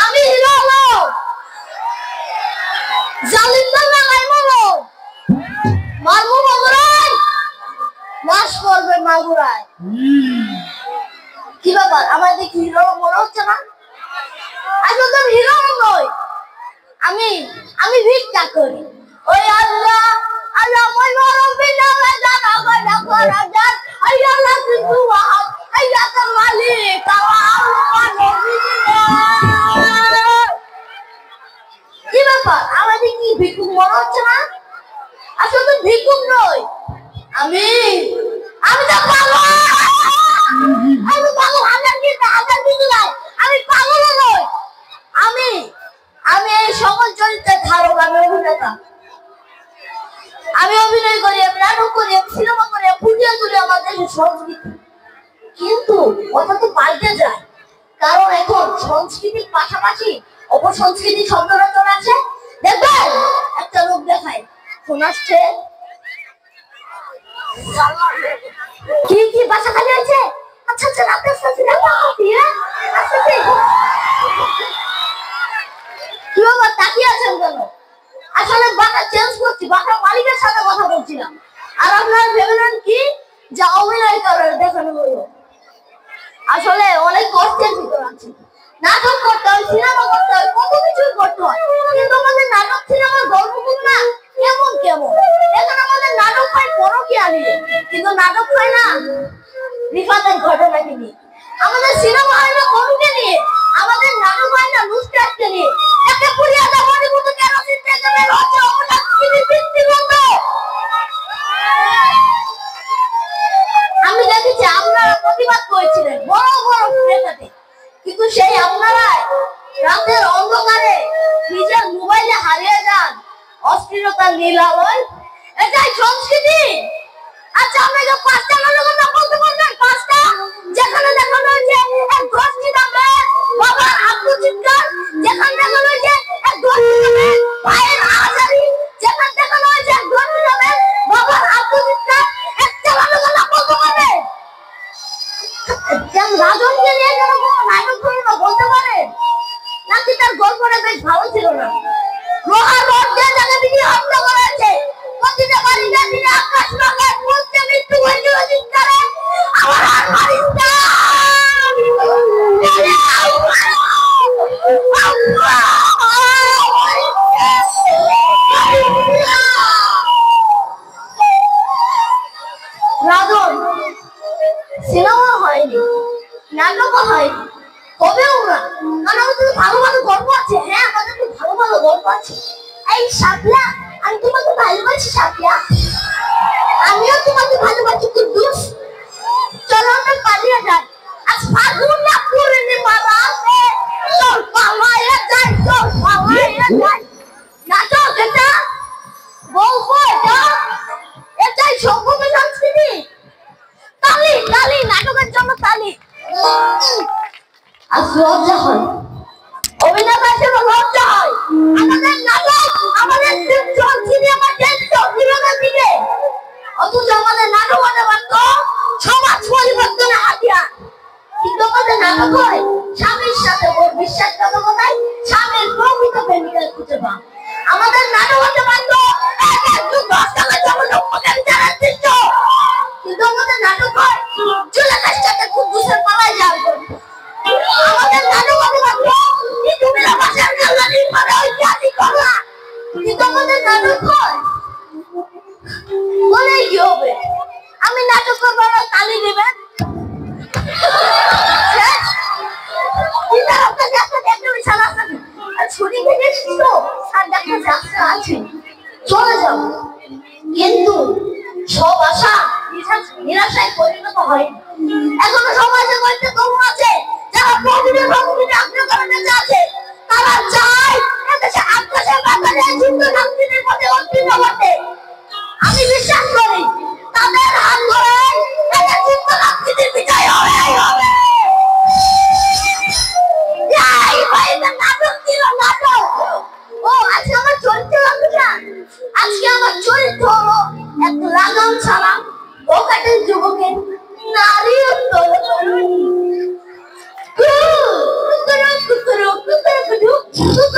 আমি হিরো হলো জালিমদের লাগাই মারো মারবো মাগুরায় লাশ পড়বে মাগুরায়। কি ব্যাপার আমার দেখি হিরো মনে হচ্ছে না? আসলে তো হিরো নই, আমি ভিক্ষা করি। ওই আল্লাহ আল্লাহ মই রব্বি নামে জানা গনা করা জান আল্লাহ কিন্তু ওয়াহাদ আল্লাহর মালিক আল্লাহ নবী। কি ব্যাপার আমার দেখি ভিক্ষুক মনে হচ্ছে না? আসলে তো ভিক্ষুক নই, আমি তো পাগল। আমি পাগল, হাজার কিছু নাই, আমি পাগল নই। আমি এই সকল চরিত্রে ধারক, আমি অভিনেতা। আমি অভিনয় করি, আমি নাটক করি, আমি সিনেমা করি, আমি ফুটিয়ে তুলি আমার দেশের সংস্কৃতি। কিন্তু কথা তো পাল্টে যায়, কারণ এখন সংস্কৃতির পাশাপাশি অপসংস্কৃতি শব্দটা চলে আসে। দেখবেন একটা লোক দেখায় ফোন আসছে, কি কি ভাষা খালি আছে। আচ্ছা আচ্ছা আপনার সাথে কি বাবা তাকিয়ে আছেন কেন? আসলে বাটা চেঞ্জ করছি, বাটা মালিকের সাথে কথা বলছিলাম। আর আপনারা ভেবেলেন কি যা অভিনয় করে দেখানো হলো। আসলে অনেক কষ্টের ভিতর আছে, নাটক করতে হয়, সিনেমা করতে হয়, কত কিছু করতে হয়। কিন্তু আমাদের নাটক সিনেমার গল্পগুলো না কেমন কেমন। এখন আমাদের নাটক হয় পরকীয়া নিয়ে, কিন্তু নাটক হয় না রিফাতের ঘটনাকে নিয়ে। আমাদের সিনেমা হয় না গরুকে নিয়ে, আমাদের নাটক হয় না নুসরাতকে নিয়ে। একটা পুরিয়া দাবনি মতো কেরোসিন থেকে বের হচ্ছে অপরাধীদের বৃত্তিবন্ধ। আমি দেখেছি আপনারা প্রতিবাদ করেছিলেন বড় বড় প্রেক্ষাতে, কিন্তু সেই আপনারাই রাতের অন্ধকারে নিজের মোবাইলে হারিয়ে যান অস্থিরতার নীল আলোয়। এটাই সংস্কৃতি। আচ্ছা আপনাকে পাঁচটা কথা বলতে পারবেন? পাঁচটা যেখানে দেখানো হয়েছে এক গোষ্ঠী নামে বাবার আত্মচিৎকার, যেখানে দেখানো হয়েছে এক গোষ্ঠী নামে ভাইয়ের আহাজারি, যেখানে দেখানো হয়েছে এক গোষ্ঠী নামে বাবার আত্মচিৎকার, এক চালানো কথা বলতে পারবেন? রাজনকে নিয়ে কেন কোনো নাটক করে না বলতে পারেন? নাকি তার গল্পটা বেশ ভালো ছিল না? লোহার রড দিয়ে তাকে দিয়ে হত্যা করা হয়েছে, প্রতিটা বাড়িতে দিনে আকাশ ভাঙার মধ্যে মৃত্যু হয়েছিল চিৎকারে আমার আর মারিস না। রাজন সিনেমা হয়নি, নাটকও হয়নি, কবেও না, কারণ আমাদের ভালো ভালো গল্প আছে। হ্যাঁ আমাদের খুব ভালো ভালো গল্প আছে। এই শাপলা, আমি তোমাকে ভালোবাসি শাপলা, আমিও তোমাকে ভালোবাসি কুদ্দুস। চলো আমরা পালিয়ে যাই, আজ ফাগুন না পূর্ণিমা রাতে, চল পালাইয়া যাই, চল পালাইয়া যাই। নাটক এটা গল্প, এটাই সভ্য সংস্কৃতি। তালি তালি নাটকের জন্য তালি। আজ লজ্জা হয়, অভিনেতা হিসেবে লজ্জা হয়। আমাদের নাটক, আমাদের সংস্কৃতি, আমাদের বিনোদন দিকে, অথচ আমাদের নাটক হতে পারত সমাজ পরিবর্তনের হাতিয়ার। কিন্তু আমাদের নাটক হয় স্বামীর সাথে ওর বিশ্বাসঘাতকতায় স্বামীর প্রকৃত প্রেমিকা খুঁজে পাওয়া। আমাদের নাটক হতে পারত একটু 10 টাকা জনসম্পদের বিচারের দৃশ্য। কিন্তু আমাদের নাটক হয় চুলাকার সাথে কুদ্দুসের পালায় যাওয়ার গল্প। আমাদের নাটক হতে পারত ইতুমিরা বাসার কাল্লানির মানে ঐতিহাসিক ঘটনা। কিন্তু আমাদের নাটক হয় বলে কি হবে? আমি নাটক করবো, আমার তালি দেবেন। চলে যাব, কিন্তু সব আশা নিরাশায় পরিণত হয়। এখনো সমাজের মধ্যে তরুণ আছে যারা প্রতিদিন আগ্রহ আছে, তারা চায় এদেশে আকাশের বাতাসে যুদ্ধ শান্তির পথে অর্পিত করতে। আমি বিশ্বাস করি তাদের হাত ধরে এদের যুদ্ধ শান্তির বিজয় হবে। নাটক ছিল নাটক। ও আজকে আমার চরিত্র, আজকে আমার চরিত্র হলো এক লাগাম ছাড়া কাটের যুবকের নারী উত্তর কুকুর কুকুর কুকুর কুকুর কুকুর